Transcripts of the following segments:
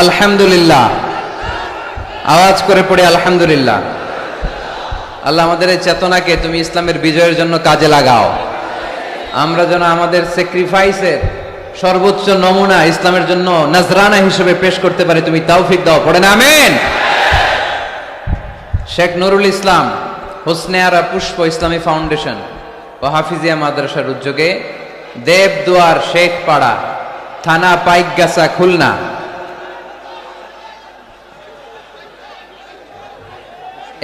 আলহামদুলিল্লাহ, আওয়াজ করে পড়ে আলহামদুলিল্লাহ। আল্লাহ আমাদের এই চেতনাকে তুমি ইসলামের বিজয়ের জন্য কাজে লাগাও। আমরা যেন আমাদের স্যাক্রিফাইসের সর্বোচ্চ নমুনা ইসলামের জন্য নজরানা হিসেবে পেশ করতে পারি, তুমি তৌফিক দাও। পড়েন আমিন। শেখ নুরুল ইসলাম হোসনে আরা পুষ্প ইসলামী ফাউন্ডেশন ও হাফিজিয়া মাদ্রাসার উদ্যোগে দেবদুয়ার শেখ পাড়া, থানা পাইকগাছা, খুলনা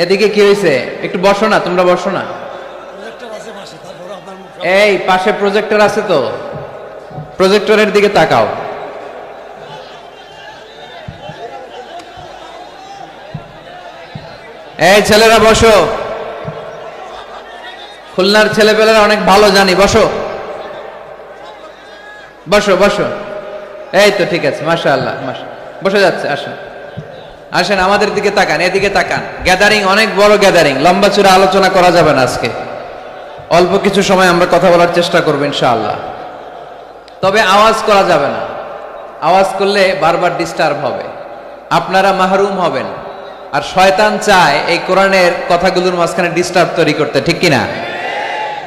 এদিকে কি হয়েছে? একটু বসো না, তোমরা বসো না। এই পাশে প্রজেক্টর আছে তো, প্রজেক্টরের দিকে তাকাও। এই ছেলেরা বসো, খুলনার ছেলেপেলেরা অনেক ভালো জানি। বসো বসো বসো। এই তো ঠিক আছে, মাশাআল্লাহ, বসে যাচ্ছে। আসেন আসেন, আমাদের দিকে তাকান, এদিকে তাকান। গ্যাদারিং অনেক বড় গ্যাদারিং, লম্বা চূড়া আলোচনা করা যাবে না আজকে। অল্প কিছু সময় আমরা কথা বলার চেষ্টা করব ইনশাআল্লাহ। তবে আওয়াজ করা যাবে না, আওয়াজ করলে বারবার ডিস্টার্ব হবে, আপনারা মাহরুম হবেন। আর শয়তান চায় এই কোরআনের কথাগুলোর মাঝখানে ডিস্টার্ব তৈরি করতে, ঠিক কিনা?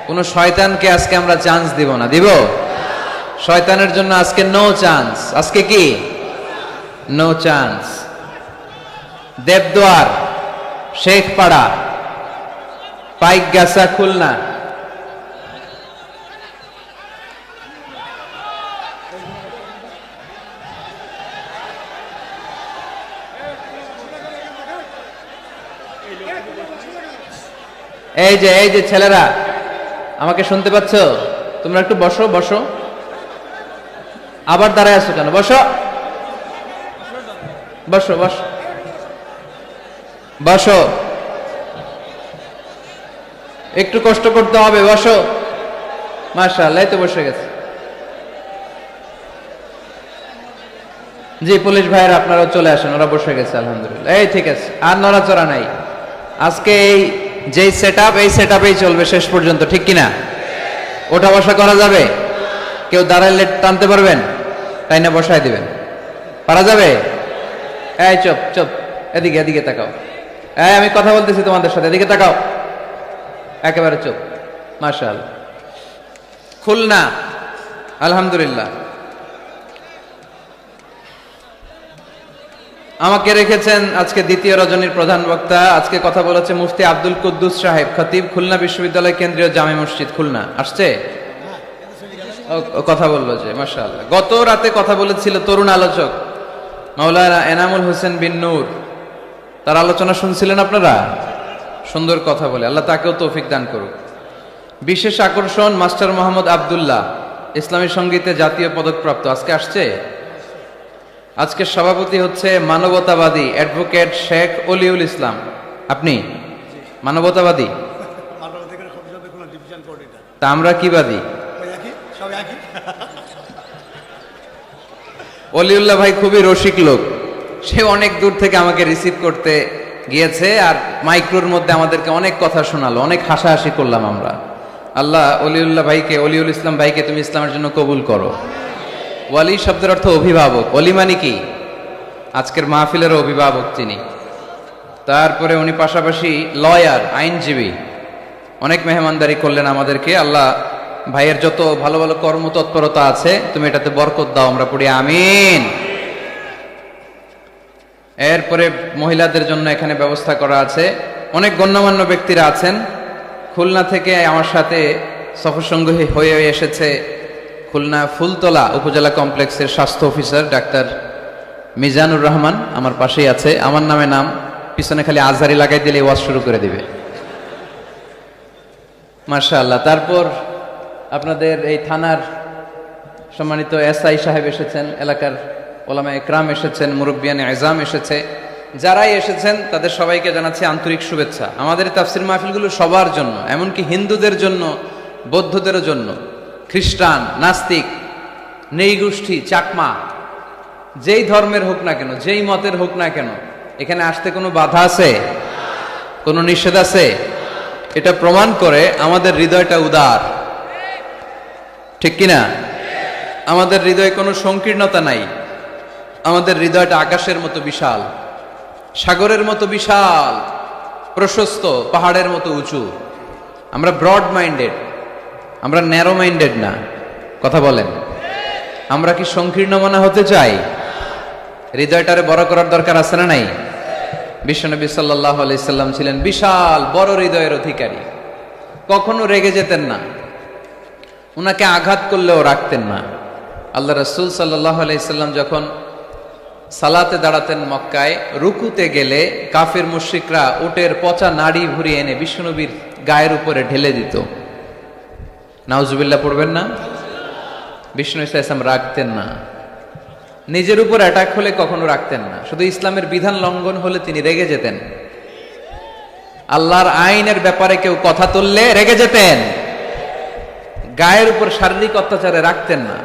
কোন শয়তানকে আজকে আমরা চান্স দিব না, দিব? শয়তানের জন্য আজকে নো চান্স। আজকে কি? No chance. দেবদুয়ার শেখ পাড়া, পাইকগাছা, খুলনা। এই যে ছেলেরা, আমাকে শুনতে পাচ্ছ? তোমরা একটু বসো বসো। আবার দাঁড়ায় আছো কেন? বসো বসো বসো বসো। একটু কষ্ট করতে হবে, বসো। মাশাআল্লাহ, এই তো বসে গেছে। জি পুলিশ ভাইয়েরা আপনারাও চলে আসেন, ওরা বসে গেছে আলহামদুলিল্লাহ। এই ঠিক আছে, আর নড়াচড়া নাই। আজকে এই যেই সেটআপ, এই সেটআপেই চলবে শেষ পর্যন্ত, ঠিক কিনা? ওঠা বসা করা যাবে? কেউ দাঁড়াইলে টানতে পারবেন? তাই না বসায় দিবেন? পারা যাবে? এই চুপ চুপ, এদিকে এদিকে তাকাও। এই আমি কথা বলতেছি তোমাদের সাথে, এদিকে তাকাও। একেবারে চুপ। মাশাআল্লাহ। খুলনা আলহামদুলিল্লাহ। আমাকে রেখেছেন আজকে দ্বিতীয় রজনীর প্রধান বক্তা। আজকে কথা বলেছে মুফতি আব্দুল কুদ্দুস সাহেব, খতিব, খুলনা বিশ্ববিদ্যালয় কেন্দ্রীয় জামে মসজিদ, খুলনা। আসছে? কথা বললো যে, মাশাআল্লাহ। গত রাতে কথা বলেছিল তরুণ আলোচক মাওলানা এনামুল হোসেন বিন নূর, তার আলোচনা শুনছিলেন আপনারা? সুন্দর কথা বলে, আল্লাহ তাকেও তৌফিক দান করুক। বিশেষ আকর্ষণ মাস্টার মোহাম্মদ আব্দুল্লাহ, ইসলামী সঙ্গীতে জাতীয় পদকপ্রাপ্ত, আজকে আসছে। আজকে সভাপতি হচ্ছে মানবতাবাদী অ্যাডভোকেট শেখ অলিউল ইসলাম। আপনি মানবতাবাদী? তা আমরা কি বাদী? অলিউল্লাহ ভাই খুবই রসিক লোক, সে অনেক দূর থেকে আমাকে রিসিভ করতে গিয়েছে, আর মাইক্রোর মধ্যে আমাদেরকে অনেক কথা শোনালো, অনেক হাসাহাসি করলাম আমরা। আল্লাহ অলিউল্লাহ ভাইকে, অলিউল ইসলাম ভাইকে তুমি ইসলামের জন্য কবুল করো। ওয়ালি শব্দের অর্থ অভিভাবক, অলি মানে কি? আজকের মাহফিলেরও অভিভাবক তিনি। তারপরে উনি পাশাপাশি লয়ার, আইনজীবী, অনেক মেহমানদারি করলেন আমাদেরকে। আল্লাহ ভাইয়ের যত ভালো ভালো কর্মতৎপরতা আছে তুমি এটাতে বরকত দাও, আমরা পড়ি আমিন। এরপরে মহিলাদের জন্য এখানে ব্যবস্থা করা আছে। অনেক গণ্যমান্য ব্যক্তিরা আছেন। খুলনা থেকে আমার সাথে সফরসঙ্গী হয়ে এসেছে খুলনা ফুলতলা উপজেলা কমপ্লেক্সের স্বাস্থ্য অফিসার ডাক্তার মিজানুর রহমান, আমার পাশেই আছে। আমার নামে নাম, পিছনে খালি আজহারি লাগাই দিলে ওয়াজ শুরু করে দিবে। মাশাআল্লাহ। তারপর আপনাদের এই থানার সম্মানিত এসআই সাহেব এসেছেন, এলাকার ওলামা একরাম এসেছেন, মুরব্বিয়ানে আজম এসেছে। যারাই এসেছেন তাদের সবাইকে জানাচ্ছি আন্তরিক শুভেচ্ছা। আমাদের তাফসির মাহফিলগুলো সবার জন্য, এমনকি হিন্দুদের জন্য, বৌদ্ধদের জন্য, খ্রিস্টান, নাস্তিক, নেই গোষ্ঠী, চাকমা, যেই ধর্মের হোক না কেন, যেই মতের হোক না কেন, এখানে আসতে কোনো বাধা আছে? কোনো নিষেধ আছে? এটা প্রমাণ করে আমাদের হৃদয়টা উদার, ঠিক কিনা? আমাদের হৃদয়ে কোনো সংকীর্ণতা নাই। আমাদের হৃদয়টা আকাশের মতো বিশাল, সাগরের মতো বিশাল, প্রশস্ত, পাহাড়ের মতো উঁচু। আমরা ব্রড মাইন্ডেড, আমরা ন্যারো মাইন্ডেড না। কথা বলেন, আমরা কি সংকীর্ণ মনা হতে চাই? হৃদয়টারে বড় করার দরকার আছে না নাই? বিশ্বনবী সাল্লাল্লাহু আলাইহি সাল্লাম ছিলেন বিশাল বড় হৃদয়ের অধিকারী। কখনো রেগে যেতেন না, উনাকে আঘাত করলেও রাখতেন না। আল্লাহ রাসূল সাল্লাল্লাহু আলাইহি সাল্লাম যখন সালাতে দাঁড়াতেন মক্কায়, রুকুতে গেলে কাফির মুশরিকরা উটের পচা নাড়ি ভুড়ি এনে বিশ্বনবীর গায়ের উপরে ঢেলে দিত। নাউজুবিল্লাহ পড়বেন না? বিষ্ণু ইসলাম রাখতেন না। নিজের উপর অ্যাটাক হলে কখনো রাখতেন না, শুধু ইসলামের বিধান লঙ্ঘন হলে তিনি রেগে যেতেন। আল্লাহর আইনের ব্যাপারে কেউ কথা তুললে রেগে যেতেন। গায়ের উপর শারীরিক অত্যাচারে রাখতেন না।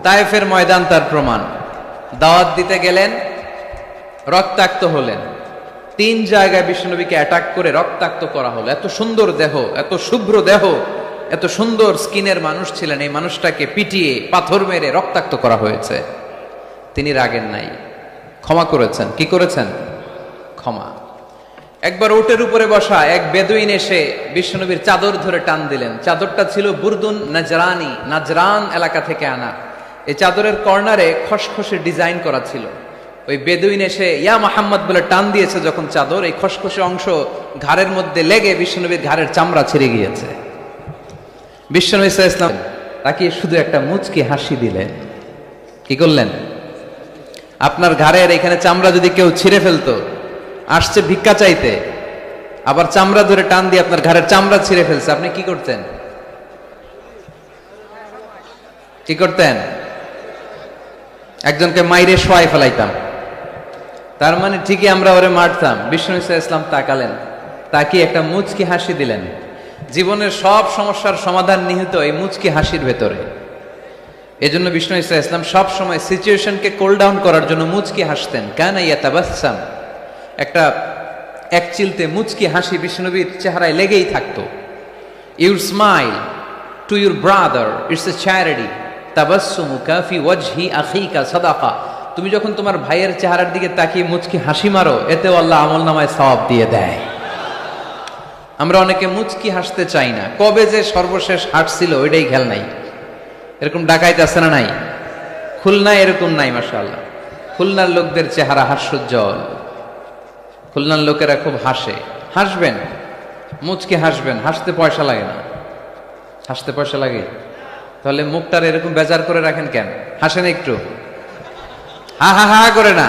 তায়েফের ময়দান তার প্রমাণ। দাওয়াত দিতে গেলেন, রক্তাক্ত হলেন। 3 জায়গায় বিশ্বনবীকে অ্যাটাক করে রক্তাক্ত করা হলো। এত সুন্দর দেহ, এত শুভ্র দেহ, এত সুন্দর স্কিনের মানুষ ছিলেন, এই মানুষটাকে পিটিয়ে পাথর মেরে রক্তাক্ত করা হয়েছে। তিনি রাগেন নাই, ক্ষমা করেছেন। কি করেছেন? ক্ষমা। একবার উটের উপরে বসা এক বেদুইন এসে বিশ্বনবীর চাদর ধরে টান দিলেন। চাদরটা ছিল বুরদুন নাজরানি, নাজরান এলাকা থেকে আনা। এই চাদরের কর্নারে খসখসে ডিজাইন করা ছিল। ওই বেদুইন এসে ইয়া মুহাম্মদ বলে টান দিয়েছে যখন চাদর, এই খসখসে অংশ ঘাড়ের মধ্যে লেগে বিশ্বনবীর ঘাড়ের চামড়া ছিঁড়ে গিয়েছে। বিশ্বনবী সাল্লাল্লাহু আলাইহি ওয়াসাল্লাম তাকে শুধু একটা মুচকি হাসি দিলেন। কি করলেন? আপনার ঘাড়ের এখানে চামড়া যদি কেউ ছিঁড়ে ফেলতো, আসছে ভিক্ষা চাইতে, আবার চামড়া ধরে টান দিয়ে আপনার ঘাড়ের চামড়া ছিঁড়ে ফেলছে, আপনি কি করতেন? কি করতেন? একজনকে মাইরে শোয়াই ফেলাইতাম। তার মানে ঠিকই আমরা ওরে মারতাম। বিষ্ণু ইসলাম তাকালেন, তাকিয়ে একটা মুচকি হাসি দিলেন। জীবনের সব সমস্যার সমাধান নিহিত এই মুচকি হাসির ভেতরে। এজন্য বিষ্ণু ইসলাম সব সময় সিচুয়েশনকে কোল ডাউন করার জন্য মুচকি হাসতেন। কানা ইয়াতাবাসসাম, একটা এক চিলতে মুচকি হাসি বিষ্ণুবীর চেহারায় লেগেই থাকতো। Your smile to your brother it's a charity, তাবাসসুমুকা ফি ওয়াজহি আখিকা সাদাকা। তুমি যখন তোমার ভাইয়ের চেহারার দিকে তাকিয়ে মুচকি হাসি মারো, এতেও আল্লাহ আমলনামায় সওয়াব দিয়ে দেয়। আমরা অনেকে মুচকি হাসতে চাই না। কবে যে সর্বশেষ হাসছিল ওইটাই খেয়াল নাই। এরকম ডাকাইতে আছে না নাই? খুলনায় এরকম নাই মাশাআল্লাহ। খুলনার লোকদের চেহারা হাস্যোজ্জ্বল। খুলনার লোকেরা খুব হাসে। হাসবেন, মুচকি হাসবেন, হাসতে পয়সা লাগে না। হাসতে পয়সা লাগে? তাহলে মুখটার এরকম বেজার করে রাখেন কেন? হাসেন একটু, হা হা হা করে না,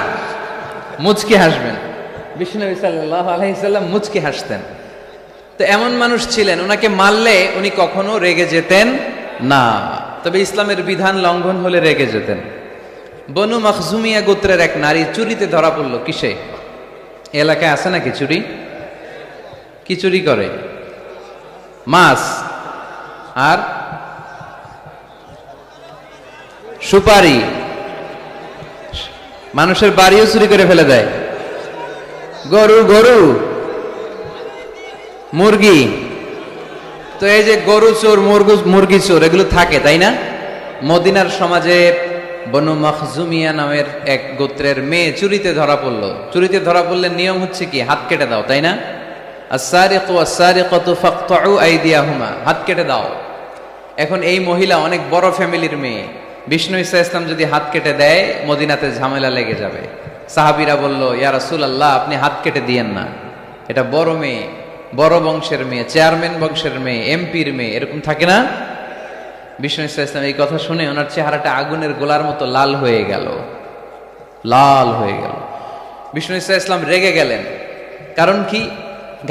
মুচকি হাসবেন। বিশ্বনবী সাল্লাল্লাহু আলাইহি সাল্লাম মুচকি হাসতেন। তো এমন মানুষ ছিলেন, ওনাকে মারলে উনি কখনো রেগে যেতেন না, তবে ইসলামের বিধান লঙ্ঘন হলে রেগে যেতেন। বনু মখজুমিয়া গোত্রের এক নারী চুরিতে ধরা পড়ল। কিসে? এলাকায় আছে নাকি চুরি? কি চুরি করে? মাছ আর সুপারি। মানুষের বাড়িও চুরি করে ফেলে দেয়। গরু গরু মুরগি। তো এই যে গরু চোর, মুরগি চোর এগুলো থাকে, তাই না? মদিনার সমাজে বনু মখজুমিয়া নামের এক গোত্রের মেয়ে চুরিতে ধরা পড়লো। চুরিতে ধরা পড়লে নিয়ম হচ্ছে কি? হাত কেটে দাও, তাই না? আস-সারিকু ওয়াস-সারিকাতু ফাকতাউ আইদিয়াহুমা, হাত কেটে দাও। এখন এই মহিলা অনেক বড় ফ্যামিলির মেয়ে। বিষ্ণু ইসলাম যদি হাত কেটে দেয়, মদিনাতে ঝামেলা লেগে যাবে। সাহাবীরা বলল, ইয়া রাসূলুল্লাহ, আপনি হাত কেটে দিয়েন না, এটা বড় মেয়ে, বড় বংশের মেয়ে, চেয়ারম্যান বংশের মেয়ে, এমপির মেয়ে, এরকম থাকে না? বিষ্ণু ইসলাম এই কথা শুনে ওনার চেহারাটা আগুনের গোলার মতো লাল হয়ে গেল, লাল হয়ে গেল। বিষ্ণু ইসলাম রেগে গেলেন। কারণ কি?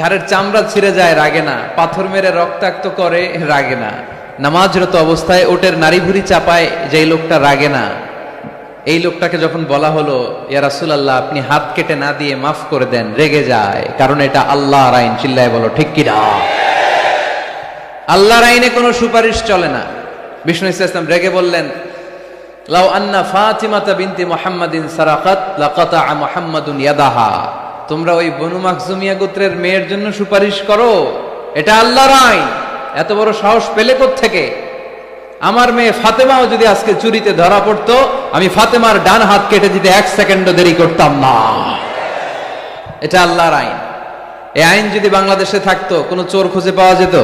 ঘাড়ের চামড়া ছিঁড়ে যায়, রাগে না। পাথর মেরে রক্তাক্ত করে, রাগে না। নামাজরত অবস্থায় ওটের নারী ভুড়ি চাপায় যেই লোকটা, রাগে না। এই লোকটাকে যখন বলা হলো, ইয়া রাসূলুল্লাহ, আপনি হাত কেটে না দিয়ে মাফ করে দেন, রেগে যায়। কারণ এটা আল্লাহর আইন। চিল্লায় বলো ঠিক কি না? আল্লাহর আইনে কোনো সুপারিশ চলে না। বিষ্ণু ইসলাম রেগে বললেন, লাউ আন্না ফাতিমাতা বিনতি মুহাম্মাদিন সারাকাত লাকাতা মুহাম্মাদুন ইয়াদাহা। তোমরা ওই বনু মখজুমিয়া গোত্রের মেয়ের জন্য সুপারিশ করো, এটা আল্লাহর আইন। এত বড় সাহস পেলে কোত্থেকে? আমার মেয়ে ফাতেমাও যদি আজকে চুরিতে ধরা পড়তো, আমি ফাতেমার ডান হাত কেটে দিতে 1 সেকেন্ডও দেরি করতাম না। এটা আল্লাহর আইন। এই আইন যদি বাংলাদেশে থাকতো, কোনো চোর খুঁজে পাওয়া যেত?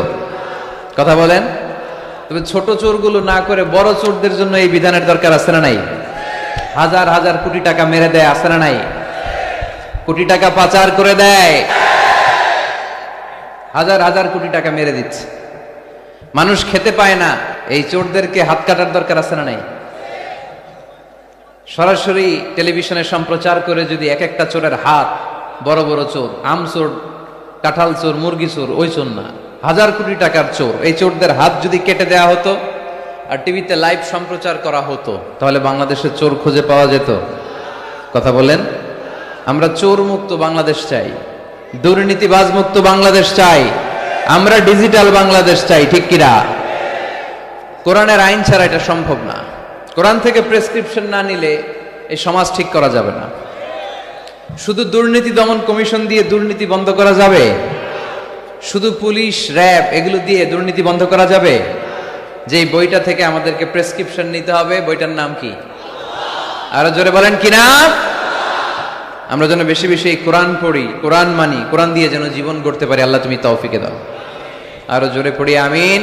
কথা বলেন। তবে ছোট চোরগুলো না করে বড় চোরদের জন্য এই বিধানের দরকার আছে না নাই? হাজার হাজার কোটি টাকা মেরে দেয়, আছে না নাই? কোটি টাকা পাচার করে দেয়, হাজার হাজার কোটি টাকা মেরে দিচ্ছে, মানুষ খেতে পায় না। এই চোরদেরকে হাত কাটার দরকার আছে না নাই? সরাসরি টেলিভিশনে সম্প্রচার করে যদি এক একটা চোরের হাত, বড় বড় চোর, আম চোর, কাঁঠাল চোর, মুরগি চোর, ওই চোর না, হাজার কোটি টাকার চোর, এই চোরদের হাত যদি কেটে দেয়া হতো আর টিভিতে লাইভ সম্প্রচার করা হতো, তাহলে বাংলাদেশে চোর খুঁজে পাওয়া যেত? কথা বলেন। আমরা চোর মুক্ত বাংলাদেশ চাই, দুর্নীতিবাজ মুক্ত বাংলাদেশ চাই, আমরা ডিজিটাল বাংলাদেশ চাই, ঠিক কিনা? কোরআনের আইন ছাড়া এটা সম্ভব না। কোরআন থেকে প্রেসক্রিপশন না নিলে এই সমাজ ঠিক করা যাবে না। শুধু দুর্নীতি দমন কমিশন দিয়ে দুর্নীতি বন্ধ করা যাবে? শুধু পুলিশ, র্যাব এগুলো দিয়ে দুর্নীতি বন্ধ করা যাবে? যে বইটা থেকে আমাদেরকে প্রেসক্রিপশন নিতে হবে, বইটার নাম কি? আরো জোরে বলেন কি নাম? আমরা যেন বেশি বেশি কোরআন পড়ি, কোরআন মানি, কোরআন দিয়ে যেন জীবন গড়তে পারি। আল্লাহ তুমি তৌফিকে দাও। আরো জোরে পড়ি আমিন।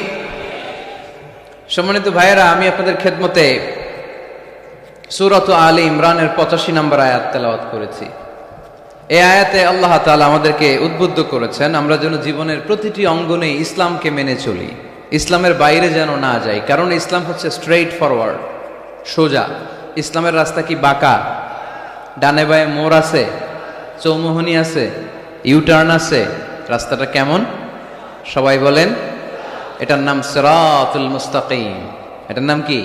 সম্মানিত ভাইয়েরা, আমি আপনাদের খেদমতে সূরাত আলে ইমরানের 85 নম্বর আয়াত তেলাওয়াত করেছি। এই আয়াতে আল্লাহ তাআলা আমাদেরকে উদ্বুদ্ধ করেছেন আমরা যেন জীবনের প্রতিটি অঙ্গনে ইসলামকে মেনে চলি, ইসলামের বাইরে যেন না যাই। কারণ ইসলাম হচ্ছে স্ট্রেইট ফরওয়ার্ড, সোজা। ইসলামের রাস্তা কি বাঁকা? ডানে বায়ে মোড় আছে, চৌমুহনী আছে, ইউটার্ন আছে। রাস্তাটা কেমন? সবাই বলেন। এটার নাম সিরাতুল মুস্তাকিম। এটার নাম কি?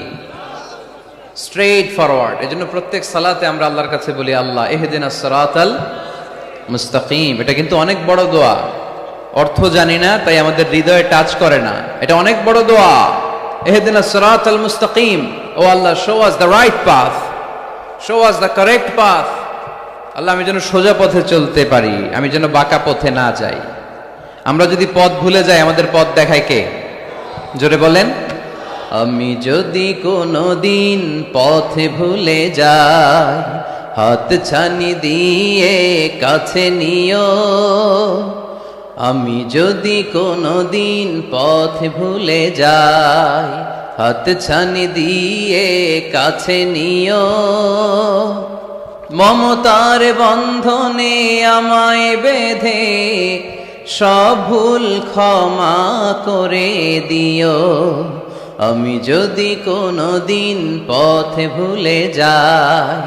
Straightforward. এজন্য প্রত্যেক সালাতে আমরা আল্লাহর কাছে বলি, আল্লাহ ইহদিনাস সিরাতাল মুস্তাকিম। এটা কিন্তু অনেক বড় দোয়া। অর্থ জানি না, তাই আমাদের হৃদয়ে টাচ করে না। এটা অনেক বড় দোয়া। ইহদিনাস সিরাতাল মুস্তাকিম। O Allah, show us the right path, show us the correct path. Allah, আমি যেন সোজা পথে চলতে পারি, আমি যেন বাঁকা পথে না যাই। আমরা যদি পথ ভুলে যাই, আমাদের পথ দেখায় কে? জোরে বলেন। আমি যদি কোনোদিন পথে ভুলে যাই, হাত ছানি দিয়ে কাছে নিও। আমি যদি কোনোদিন পথে ভুলে যাই, হাত ছানি দিয়ে কাছে নিও। মমতার বন্ধনে আমায় বেঁধে সব ভুল ক্ষমা করে দিও। আমি যদি কোনোদিন পথে ভুলে যাই,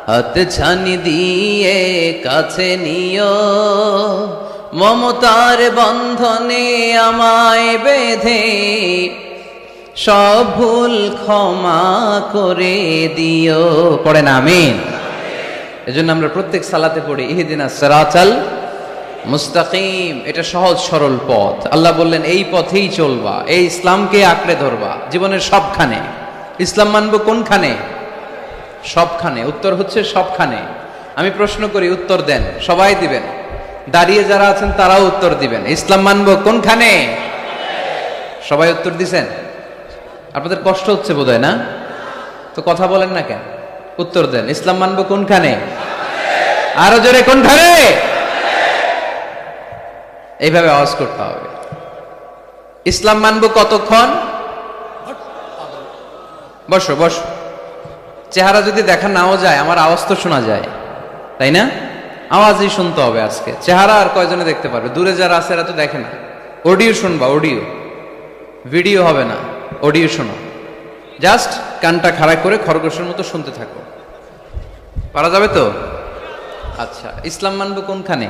হাত ছানি দিয়ে কাছে নিও। মমতার বন্ধনে আমায় বেঁধে সব ভুল ক্ষমা করে দিও। পড়েন আমিন। এজন্য আমরা প্রত্যেক সালাতে পড়ি ইহদিনাস সিরাতাল মুস্তাকিম। এটা সহজ সরল পথ। আল্লাহ বললেন এই পথেই চলবা, এই ইসলামকে আঁকড়ে ধরবা জীবনের সবখানে। ইসলাম মানবো কোনখানে? সবখানে। উত্তর হচ্ছে সবখানে। আমি প্রশ্ন করি, উত্তর দেন, সবাই দিবেন। দাঁড়িয়ে যারা আছেন তারাও উত্তর দিবেন। ইসলাম মানবো কোনখানে? সবাই উত্তর দিছেন? আপনাদের কষ্ট হচ্ছে বোধহয় না? তো কথা বলেন না কেন? উত্তর দেন। ইসলাম মানবো কোনখানে? আরো জোরে, কোনখানে? এইভাবে আওয়াজ করতে হবে। ইসলাম মানবো কতক্ষণ? বসো বসো। চেহারা যদি দেখা নাও যায়, আমার আওয়াজ তো শোনা যায়, তাই না? আওয়াজই শুনতে হবে আজকে। চেহারা আর কয়জনে দেখতে পারবে? দূরে যারা আছে এরা তো দেখে না। অডিও শুনবা, অডিও, ভিডিও হবে না, অডিও শোনো। জাস্ট কানটা খাড়া করে খরগোশের মতো শুনতে থাকো। পারা যাবে তো? আচ্ছা, ইসলাম মানবো কোনখানে?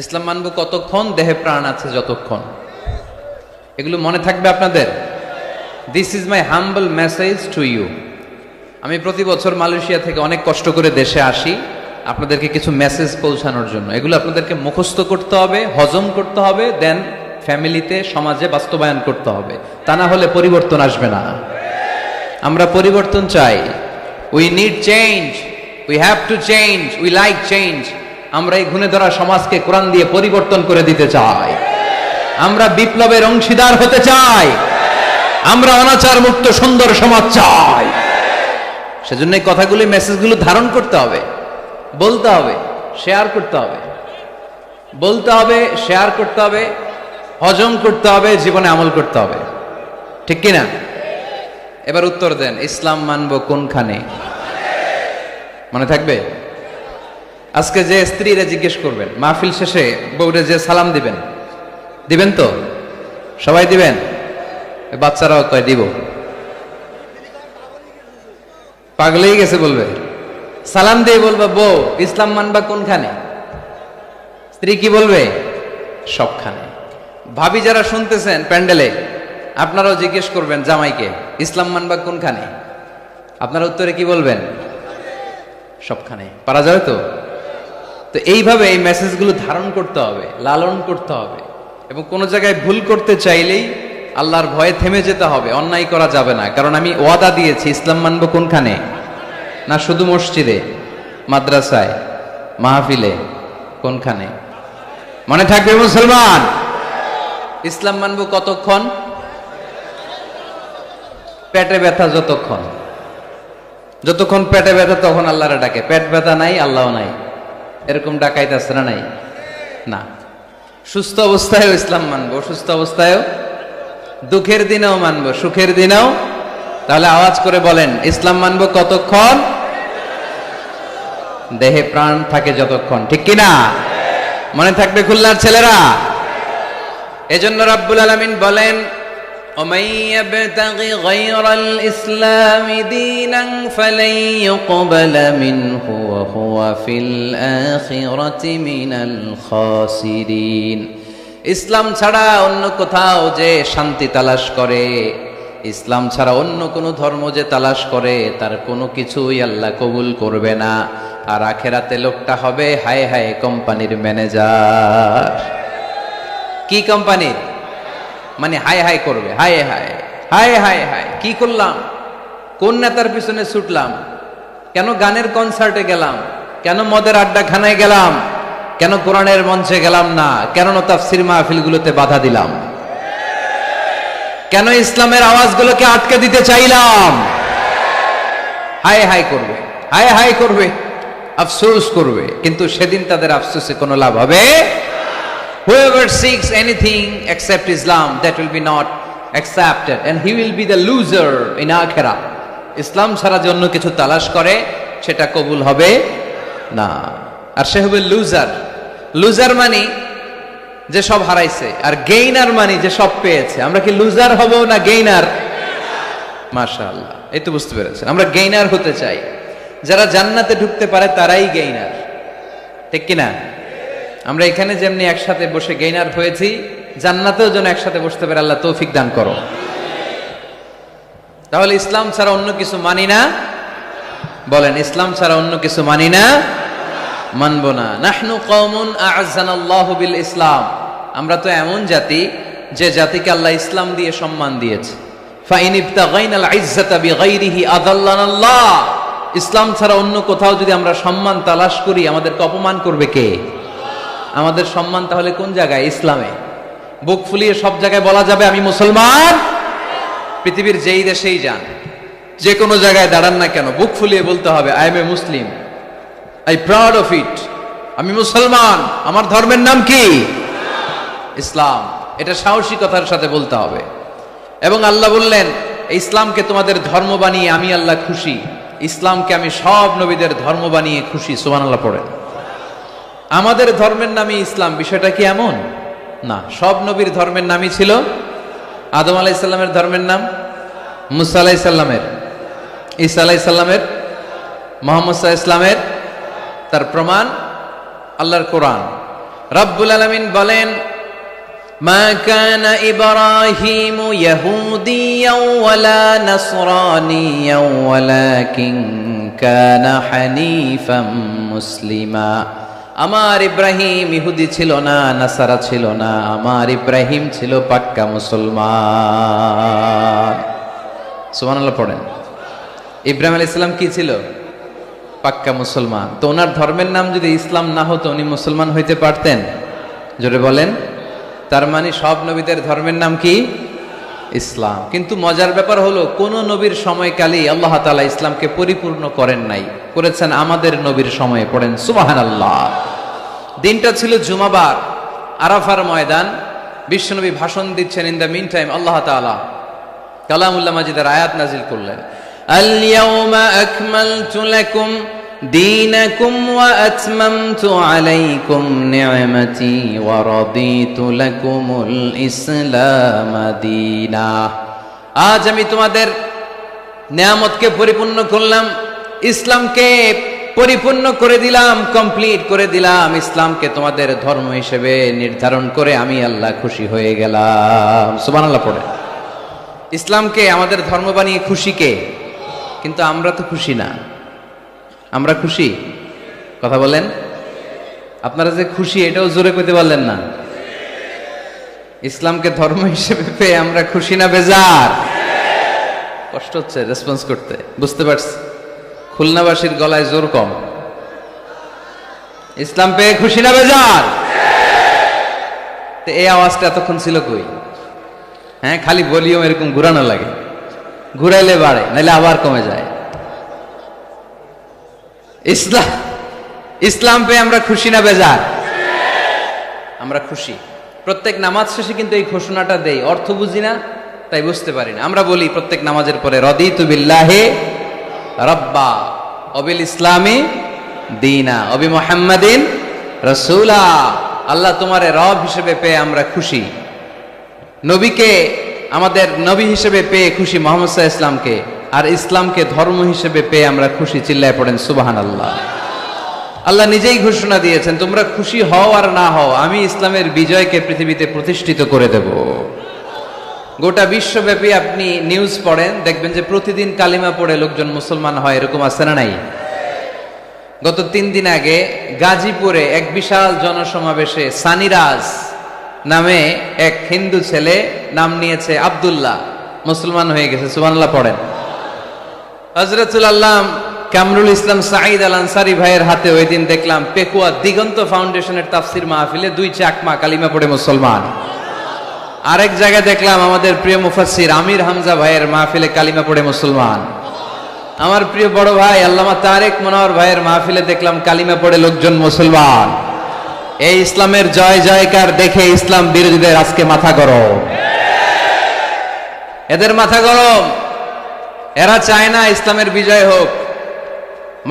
ইসলাম মানবো কতক্ষণ? দেহে প্রাণ আছে যতক্ষণ। এগুলো মনে থাকবে আপনাদের। This is my humble message to you. আমি প্রতি বছর মালয়েশিয়া থেকে অনেক কষ্ট করে দেশে আসি আপনাদেরকে কিছু মেসেজ পৌঁছানোর জন্য। এগুলো আপনাদেরকে মুখস্থ করতে হবে, হজম করতে হবে, দেন ফ্যামিলিতে, সমাজে বাস্তবায়ন করতে হবে। তা না হলে পরিবর্তন আসবে না। আমরা পরিবর্তন চাই। We need change, we have to change, we like change. আমরা এই ঘুণে ধরা সমাজকে কোরআন দিয়ে পরিবর্তন করে দিতে চাই। আমরা বিপ্লবের অংশীদার হতে চাই। আমরা অনাচার মুক্ত সুন্দর সমাজ চাই। সেজন্য এই কথাগুলি, মেসেজগুলো ধারণ করতে হবে, বলতে হবে, শেয়ার করতে হবে, বলতে হবে, শেয়ার করতে হবে, হজম করতে হবে, জীবনে আমল করতে হবে। ঠিক কিনা? এবার উত্তর দেন, ইসলাম মানবো কোনখানে? মনে থাকবে? আজকে যে স্ত্রীরা জিজ্ঞেস করবেন, মাহফিল শেষে বউরে যে সালাম দিবেন, দিবেন তো? সবাই দিবেন? বাচ্চারাও কয় দিব। পাগলেই গেছে বলবে, সালাম দিয়ে বলবে বউ ইসলাম মানবা কোনখানে? স্ত্রী কি বলবে? সবখানে। ভাবি যারা শুনতেছেন প্যান্ডেলে, আপনারাও জিজ্ঞেস করবেন জামাইকে, ইসলাম মানবা কোনখানে? আপনারা উত্তরে কি বলবেন? সবখানে। পারা যাবে তো? তো এইভাবে এই মেসেজগুলো ধারণ করতে হবে, লালন করতে হবে, এবং কোনো জায়গায় ভুল করতে চাইলেই আল্লাহর ভয়ে থেমে যেতে হবে, অন্যায় করা যাবে না। কারণ আমি ওয়াদা দিয়েছি, ইসলাম মানবো কোনখানে? না শুধু মসজিদে, মাদ্রাসায়, মাহফিলে, কোনখানে? মনে থাকবে মুসলমান, ইসলাম মানবো কতক্ষণ? পেটে ব্যথা যতক্ষণ, যতক্ষণ পেটে ব্যথা তখন আল্লাহরে ডাকে। পেট ব্যথা নাই, আল্লাহ নাই, এরকম ডাকাইতেছে না? নাই না। সুস্থ অবস্থায়ও ইসলাম মানবো, অসুস্থ অবস্থায়ও, দুঃখের দিনেও মানবো, সুখের দিনেও। তাহলে আওয়াজ করে বলেন, ইসলাম মানবো কতক্ষণ? দেহে প্রাণ থাকে যতক্ষণ। ঠিক কিনা? মনে থাকবে খুলনার ছেলেরা? এজন্য রাব্বুল আলামিন বলেন, ومن يبتغ غير الإسلام دينا فلن يقبل منه وهو في الآخرة من الخاسرين। ইসলাম ছাড়া অন্য কোথাও যে শান্তি তালাশ করে, ইসলাম ছাড়া অন্য কোনো ধর্ম যে তালাশ করে, তার কোনো কিছুই আল্লাহ কবুল করবে না। আর আখেরাতে লোকটা হবে হায় হায় কোম্পানির ম্যানেজার। কি কোম্পানির? মানে হায় হায় করবে, হায় হায় হায় হায় হায়, কি করলাম, কোন নেতার পিছনে ছুটলাম, কেন গানের কনসার্টে গেলাম, কেন মদের আড্ডাখানায় গেলাম, কেন কোরআনের মঞ্চে গেলাম না, কেন তাফসীর মাহফিলগুলোতে বাধা দিলাম, কেন ইসলামের আওয়াজগুলোকে আটকে দিতে চাইলাম। হায় হায় করবে, হায় হায় করবে, আফসোস করবে, কিন্তু সেদিন তাদের আফসোসে কোনো লাভ হবে। Whoever seeks anything except Islam, that will be not accepted, and he will be the loser in akhirah. ইসলাম ছাড়া যে অন্য কিছু তালাশ করে, সেটা কবুল হবে না, আর সে হবে লুজার। লুজার মানে যে সব হারাইছে, আর গেইনার মানে যে সব পেয়েছে। আমরা কি লুজার হব না গেইনার? মাশাআল্লাহ, এই তো বুঝতে পেরেছেন, আমরা গেইনার হতে চাই। যারা জান্নাতে ঢুকতে পারে তারাই গেইনার। ঠিক কিনা? আমরা এখানে যেমনি একসাথে বসে গেইনার হয়েছি, জান্নাতেও যেন একসাথে বসতে পারে, আল্লাহ তৌফিক দান করো। তাহলে ইসলাম ছাড়া অন্য কিছু মানি না। বলেন, ইসলাম ছাড়া অন্য কিছু মানি না, মানবো না। নাহনু কওমুন আ'আজ্জানাল্লাহু বিল ইসলাম। আমরা তো এমন জাতি, যে জাতিকে আল্লাহ ইসলাম দিয়ে সম্মান দিয়েছে। ফাইন ইবতাগাইনাল ইজ্জাতা বিগাইরিহি আযাল্লানাল্লাহ। ইসলাম ছাড়া অন্য কোথাও যদি আমরা সম্মান তালাশ করি, আমাদেরকে অপমান করবে কে? আমাদের সম্মান তাহলে কোন জায়গায়? ইসলামে। বুক ফুলিয়ে সব জায়গায় বলা যাবে আমি মুসলমান। পৃথিবীর যেই দেশেই যান, যে কোনো জায়গায় দাঁড়ান না কেন, বুক ফুলিয়ে বলতে হবে I M A Muslim, I proud of it. আমি মুসলমান, আমার ধর্মের নাম কি? ইসলাম। এটা সাহসিকতার সাথে বলতে হবে। এবং আল্লাহ বললেন, ইসলামকে তোমাদের ধর্ম বানিয়ে আমি আল্লাহ খুশি। ইসলামকে আমি সব নবীদের ধর্ম বানিয়ে খুশি। সুবহানাল্লাহ পড়েন। আমাদের ধর্মের নামই ইসলাম, বিষয়টা কি এমন না? সব নবীর ধর্মের নামই ছিল। আদম আলাইহিস সালামের ধর্মের নাম, মুসা আলাইহিস সালামের, ঈসা আলাইহিস সালামের, মুহাম্মদ সাল্লাল্লাহু আলাইহি ওয়াসাল্লামের। তার প্রমাণ আল্লাহর কোরআন। রব্বুল আলামিন বলেন, মা কানা ইব্রাহিমু ইয়াহুদিয়াও ওয়ালা নাসরানিয়াও ওয়ালাকিন কানা হানিফাম মুসলিমা। আমার ইব্রাহিম ইহুদি ছিল না, নাসারা ছিল না, আমার ইব্রাহিম ছিল পাক্কা মুসলমান। সুবহানাল্লাহ পড়েন। ইব্রাহিম আলাইহিস সালাম কি ছিল? পাক্কা মুসলমান। তো ওনার ধর্মের নাম যদি ইসলাম না হতো, উনি মুসলমান হইতে পারতেন? জোরে বলেন। তার মানে সব নবীদের ধর্মের নাম কি? ইসলাম। কিন্তু মজার ব্যাপার হলো কোন নবীর সময়কালেই আল্লাহ তাআলা ইসলামকে পরিপূর্ণ করেন নাই, করেছেন আমাদের নবীর সময়ে। পড়েন সুবহানাল্লাহ। দিনটা ছিল জুমাবার, আরাফার ময়দান। বিশ্বনবী ভাষণ দিচ্ছেন। ইন দ্য মিন টাইম আল্লাহ তাআলা কালামুল্লাহ মাজিদের আয়াত নাজিল করলেন, আল ইয়াউমা আকমালতু লাকুম দীনাকুম ওয়া আতমামতু আলাইকুম নি'মাতি ওয়া রাদিতু লাকুমুল ইসলাম দীনা। আজ আমি তোমাদের নিয়ামতকে পরিপূর্ণ করলাম, ইসলামকে পরিপূর্ণ করে দিলাম, কমপ্লিট করে দিলাম। ইসলামকে তোমাদের ধর্ম হিসেবে নির্ধারণ করে আমি আল্লাহ খুশি হয়ে গেলাম। সুবহানাল্লাহ পড়ে। ইসলামকে আমাদের ধর্ম বানিয়ে খুশি কে? কিন্তু আমরা তো খুশি না। আমরা খুশি? কথা বলেন। আপনারা যে খুশি এটাও জোরে কইতে পারলেন না। ইসলামকে ধর্ম হিসেবে পেয়ে আমরা খুশি না বেজার? কষ্ট হচ্ছে রেসপন্স করতে, বুঝতে পারছি। খুলনাবাসীর গলায় জোর কম। ইসলাম পেয়ে খুশি না বেজার? এই আওয়াজটা এতক্ষণ ছিল কই? হ্যাঁ, খালি ভলিউম এরকম ঘুরানো লাগে, ঘুরাইলে বাড়ে, নাহলে আবার কমে যায়। ইসলাম পেয়ে আমরা খুশি না বেজার? আমরা খুশি। প্রত্যেক নামাজ শেষে কিন্তু এই ঘোষণাটা দেই, অর্থ বুঝি না তাই বুঝতে পারি না। আমরা বলি প্রত্যেক নামাজের পরে, রাদিতু বিল্লাহি রাব্বা ওয়াবিল ইসলামি দীনা ওয়াবি মুহাম্মাদিন রাসূলা। আল্লাহ তোমারে রব হিসেবে পেয়ে আমরা খুশি, নবীকে আমাদের নবী হিসেবে পেয়ে খুশি, মুহাম্মদ সাল্লাল্লাহু আলাইহি ইসলামকে, আর ইসলামকে ধর্ম হিসেবে পেয়ে আমরা খুশি। চিল্লায় পড়েন সুবহানাল্লাহ। আল্লাহ নিজেই ঘোষণা দিয়েছেন, তোমরা খুশি হও আর না হও, আমি ইসলামের বিজয়কে পৃথিবীতে প্রতিষ্ঠিত করে দেব। গোটা বিশ্বব্যাপী আপনি নিউজ পড়েন, দেখবেন যে প্রতিদিন কালিমা পড়ে লোকজন মুসলমান হয়। এরকম আছে না নাই? গত 3 দিন আগে গাজীপুরে এক বিশাল জনসমাবেশে সানিরাজ নামে এক হিন্দু ছেলে নাম নিয়েছে আব্দুল্লাহ, মুসলমান হয়ে গেছে। সুবহানাল্লাহ পড়েন। হযরতুল আল্লাহ কামরুল ইসলাম সাঈদ আল আনসারী ভাইয়ের হাতে ওই দিন দেখলাম পেকুয়া দিগন্ত ফাউন্ডেশনের তাফসির মাহফিলে 2 চাকমা কালিমা পড়ে মুসলমান। আরেক জায়গায় দেখলাম আমাদের প্রিয় মুফাসসির আমির হামজা ভাইয়ের মাহফিলে কালিমা পড়ে মুসলমান। আমার প্রিয় বড় ভাই আল্লামা তারেক মনোয়ার ভাইয়ের মাহফিলে দেখলাম কালিমা পড়ে লোকজন মুসলমান। এই ইসলামের জয় জয়কার দেখে ইসলাম বিরোধীদের আজকে মাথা গরম, এদের মাথা গরম। এরা চায় না ইসলামের বিজয় হোক।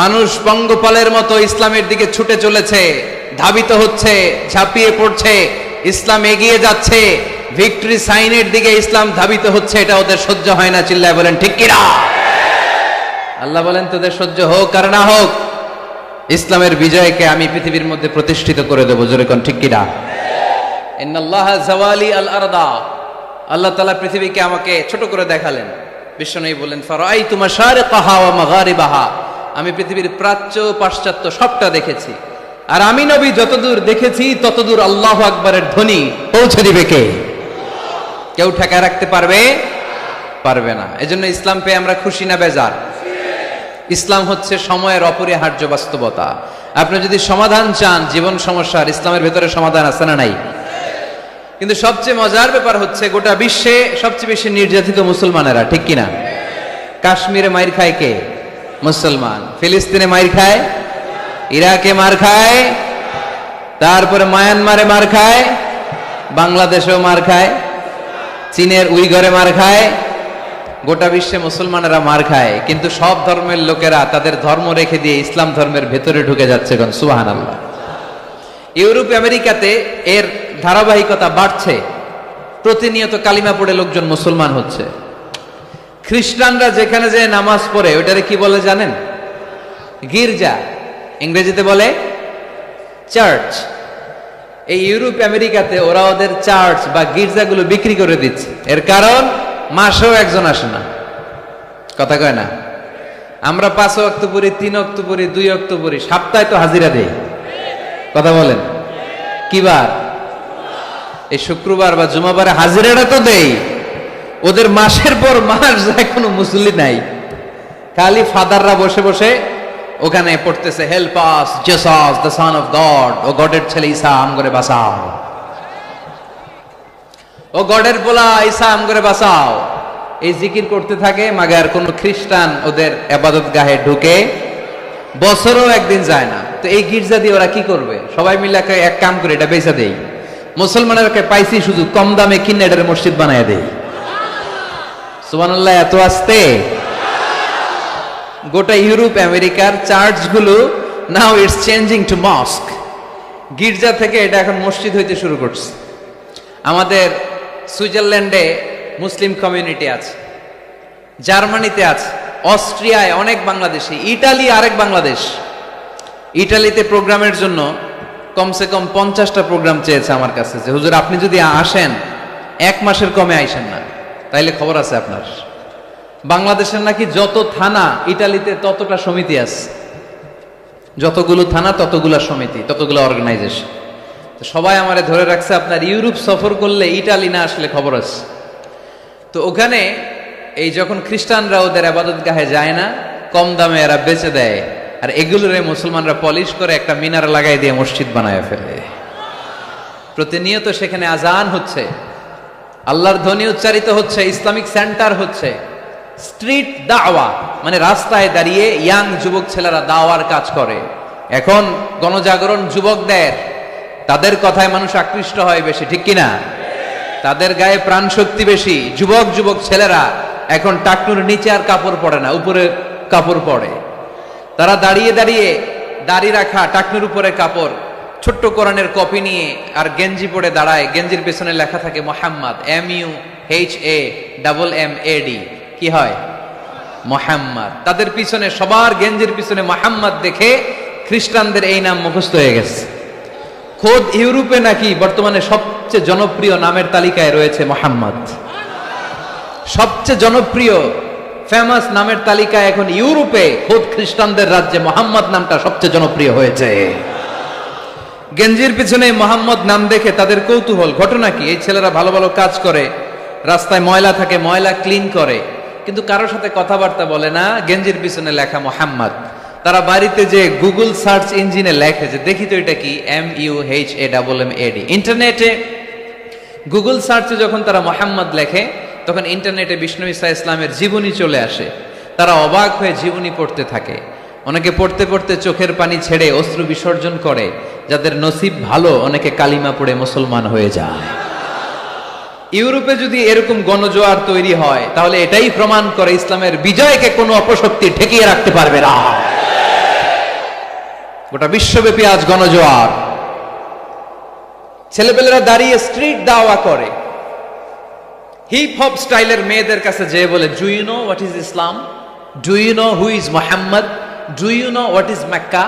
মানুষ পঙ্গপালের মতো ইসলামের দিকে ছুটে চলেছে, ধাবিত হচ্ছে, ঝাঁপিয়ে পড়ছে। ইসলাম এগিয়ে যাচ্ছে, ভিক্টরি সাইনের দিকে ইসলাম ধাবিত হচ্ছে। এটা ওদের সহ্য হয় না। চিল্লায় বলেন ঠিক কিনা? আল্লাহ বলেন তোদের সহ্য হোক আর না হোক, ইসলামের বিজয়কে আমি পৃথিবীর মধ্যে প্রতিষ্ঠিত করে দেবো। জোরে কোন ঠিক কিনা? ইন্নাল্লাহা যাওয়ালি আল আরদা। আল্লাহ তাআলা পৃথিবীকে আমাকে ছোট করে দেখালেন। বিশ্বনবী বলেন, ফারাআইতু মাশারিকাহা ওয়া মাগারিবাহা। আমি পৃথিবীর প্রাচ্য পাশ্চাত্য সবটা দেখেছি। আর আমি নবী যতদূর দেখেছি ততদূর আল্লাহু আকবারের ধ্বনি পৌঁছে দিবে কে? কেউ ঠেকায় রাখতে পারবে? পারবে না। এজন্য ইসলাম পেয়ে আমরা খুশি না বেজার? ইসলাম হচ্ছে সময়ের অপরিহার্য বাস্তবতা। আপনি যদি সমাধান চান জীবন সমস্যার, ইসলামের ভেতরে সমাধান আছে না নাই? কিন্তু সবচেয়ে মজার ব্যাপার হচ্ছে গোটা বিশ্বে সবচেয়ে বেশি নির্যাতিত মুসলমানেরা, ঠিক কিনা? কাশ্মীরে মাইর খায় কে? মুসলমান। ফিলিস্তিনে মাইর খায়, ইরাকে মার খায়, তারপরে মায়ানমারে মার খায়, বাংলাদেশেও মার খায়, চীনের উইঘরে মার খায়। গোটা বিশ্বে মুসলমানেরা মার খায়, কিন্তু সব ধর্মের লোকেরা তাদের ধর্ম রেখে দিয়ে ইসলাম ধর্মের ভেতরে ঢুকে যাচ্ছে। সুবহানাল্লাহ। ইউরোপ আমেরিকাতে এর ধারাবাহিকতা বাড়ছে। প্রতিনিয়ত কালিমা পড়ে লোকজন মুসলমান হচ্ছে। খ্রিস্টানরা যেখানে যে নামাজ পড়ে ওটারে কি বলে জানেন? গির্জা। ইংরেজিতে বলে চার্চ। এই ইউরোপ আমেরিকাতে ওরা ওদের চার্চ বা গির্জাগুলো বিক্রি করে দিচ্ছে। এর কারণ মাসেও একজন আসে না। কথা কয় না? আমরা 5 ওয়াক্ত পড়ি, 3 ওয়াক্ত পড়ি, 2 ওয়াক্ত পড়ি, সপ্তাহে তো হাজিরা দেই। কথা বলেন কি বার? এই শুক্রবার বা জুমাবারে হাজিরাটা তো দেই। ওদের মাসের পর মাস যায়, কোনো মুসল্লি নাই। খালি ফাদাররা বসে বসে ওখানে পড়তেছে, help us Jesus the son of God, ও গডের ছেলে ঈসা আম করে বাঁচাও। ও গডের পোলা ঈসা আম করে বাঁচাও, এই জিকির করতে থাকে। মাগার কোন খ্রিস্টান ওদের ইবাদত গাহে ঢুকে বছরও একদিন যায় না। তো এই গির্জা দিয়ে ওরা কি করবে? সবাই মিলে এক কাম করে এটা বেচা দেই, মুসলমানেরকে পাইছি শুধু কম দামে কিনে এটার মসজিদ বানায় দেই। সুবহানাল্লাহ, এত আসতে গোটা ইউরোপ আমেরিকার চার্চগুলো now it's changing to mosque. গির্জা থেকে এটা এখন মসজিদ হইতে শুরু করছে। আমাদের সুইজারল্যান্ডে মুসলিম কমিউনিটি আছে, জার্মানিতে আছে, অস্ট্রিয়ায় অনেক বাংলাদেশি, ইটালি আরেক বাংলাদেশ। ইটালিতে প্রোগ্রামের জন্য কমসে কম 50টা প্রোগ্রাম চেয়েছে আমার কাছে, যে হুজুর আপনি যদি আসেন 1 মাসের কমে আইসেন না, তাইলে খবর আছে আপনার। বাংলাদেশের নাকি যত থানা ইটালিতে ততটা সমিতি আছে, যতগুলো থানা ততগুলা সমিতি, ততগুলো অর্গানাইজেশন। সবাই আমারে ধরে রাখছে আপনার ইউরোপ সফর করলে ইটালি না আসলে খবর আছে। তো ওখানে এই যখন খ্রিস্টানরা ওদের ইবাদত গাহে যায় না, কম দামে এরা বেচে দেয়, আর এগুলোরে মুসলমানরা পলিশ করে একটা মিনার লাগাই দিয়ে মসজিদ বানায় ফেলে। প্রতিনিয়ত সেখানে আজান হচ্ছে, আল্লাহর ধ্বনি উচ্চারিত হচ্ছে, ইসলামিক সেন্টার হচ্ছে, স্ট্রিট দাওয়া মানে রাস্তায় দাঁড়িয়ে ইয়াং যুবক ছেলেরা দাওয়ার কাজ করে। এখন গণজাগরণ যুবকদের, তাদের কথায় মানুষ আকৃষ্ট হয় বেশি, ঠিক কিনা? তাদের গায়ে প্রাণ শক্তি বেশি। যুবক যুবক ছেলেরা এখন টাকনুর নিচে আর কাপড় পরে না, উপরে কাপড় পরে। তারা দাঁড়িয়ে দাঁড়িয়ে দাড়ি রাখা, টাকনুর উপরে কাপড়, ছোট্ট কোরআনের কপি নিয়ে আর গেঞ্জি পরে দাঁড়ায়। গেঞ্জির পেছনে লেখা থাকে মোহাম্মদ, MUHAMMAD। কি হয়? মোহাম্মদ। তাদের পিছনে, সবার গেঞ্জির পিছনে মোহাম্মদ দেখে খ্রিস্টানদের এই নাম মুখস্থ হয়ে গেছে। খোদ ইউরোপে নাকি বর্তমানে সবচেয়ে জনপ্রিয় নামের তালিকায় রয়েছে মোহাম্মদ। সবচেয়ে জনপ্রিয় ফেমাস নামের তালিকায় এখন ইউরোপে খোদ খ্রিস্টানদের রাজ্যে মোহাম্মদ নামটা সবচেয়ে জনপ্রিয় হয়েছে। গেঞ্জির পিছনে মোহাম্মদ নাম দেখে তাদের কৌতূহল। ঘটনা কি? এই ছেলেরা ভালো ভালো কাজ করে, রাস্তায় ময়লা থাকে, ময়লা ক্লিন করে, কিন্তু কারোর সাথে কথাবার্তা বলে না, গেঞ্জির পিছনে লেখা মোহাম্মদ। তারা বাড়িতে যে গুগল সার্চ ইঞ্জিনে লেখে যে দেখি তো এটা কি, MUHAMMAD। ইন্টারনেটে গুগল সার্চে যখন তারা মোহাম্মদ লেখে, তখন ইন্টারনেটে বিষ্ণু ঈসা ইসলামের জীবনী চলে আসে। তারা অবাক হয়ে জীবনী পড়তে থাকে। অনেকে পড়তে পড়তে চোখের পানি ছেড়ে অশ্রু বিসর্জন করে। যাদের নসিব ভালো, অনেকে কালিমা পড়ে মুসলমান হয়ে যায়। ইউরোপে যদি এরকম গণজোয়ার তৈরি হয়, তাহলে এটাই প্রমাণ করে ইসলামের বিজয়কে কোনো অপশক্তি ঠেকিয়ে রাখতে পারবে না। গোটা বিশ্বব্যাপী আজ গণজোয়ার। ছেলেপেলেরা দাঁড়িয়ে স্ট্রিট দাওয়া করে, হিপ হপ স্টাইলের মেয়েদের কাছে যেয়ে বলে, do you know what is Islam? Do you know who is Muhammad? Do you know what is Mecca?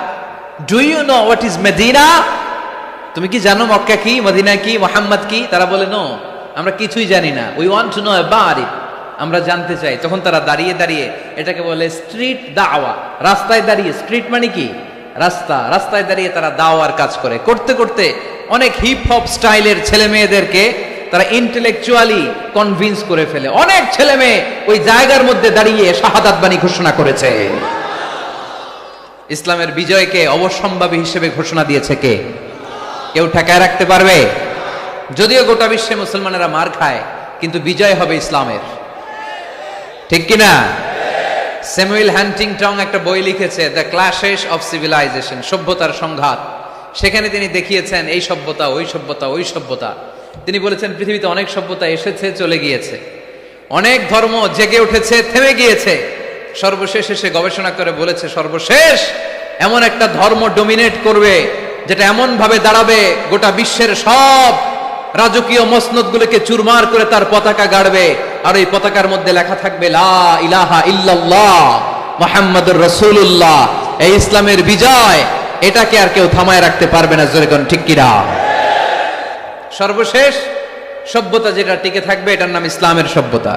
Do you know what is Medina? তুমি কি জানো মক্কা কি, মদিনা কি, মোহাম্মদ কি? তারা বলে, নো, আমরা কিছুই জানি না। We want to know about it, আমরা জানতে চাই। তখন তারা দাঁড়িয়ে দাঁড়িয়ে, এটাকে বলে স্ট্রিট দাওয়া। রাস্তায় দাঁড়িয়ে, স্ট্রিট মানে কি? রাস্তা। রাস্তায় দাঁড়িয়ে তারা দাওয়ার কাজ করে। করতে করতে অনেক হিপ হপ স্টাইলের ছেলে মেয়েদেরকে তারা ইন্টেলেকচুয়ালি কনভিন্স করে ফেলে। অনেক ছেলে মেয়ে ওই জায়গার মধ্যে দাঁড়িয়ে শাহাদাত বাণী ঘোষণা করেছে। ইসলামের বিজয়কে অবশ্যম্ভাবী হিসেবে ঘোষণা দিয়েছে কে? কেউ ঠেকায় রাখতে পারবে? যদিও গোটা বিশ্বে মুসলমানেরা মার খায়, কিন্তু বিজয় হবে ইসলামের, ঠিক কিনা? স্যামুয়েল হান্টিংটন একটা বই লিখেছে, দ্য ক্ল্যাশেস অফ সিভিলাইজেশন, সভ্যতার সংঘাত। সেখানে তিনি দেখিয়েছেন এই সভ্যতা, ওই সভ্যতা, ওই সভ্যতা। তিনি বলেছেন পৃথিবীতে অনেক সভ্যতা এসেছে, চলে গিয়েছে, অনেক ধর্ম জেগে উঠেছে, থেমে গিয়েছে। সর্বশেষ এসে গবেষণা করে বলেছে, সর্বশেষ এমন একটা ধর্ম ডমিনেট করবে, যেটা এমন ভাবে দাঁড়াবে গোটা বিশ্বের সব রাজকীয় মসনদগুলোকে চুরমার করে তার পতাকা গাড়বে, আর এই পতাকার মধ্যে লেখা থাকবে লা ইলাহা ইল্লাল্লাহ মুহাম্মাদুর রাসূলুল্লাহ। এই ইসলামের বিজয়, এটাকে আর কেউ থামায় রাখতে পারবে না। জোরে কোন ঠিক কিনা? সর্বশেষ সভ্যতা যেটা টিকে থাকবে, এটার নাম ইসলামের সভ্যতা।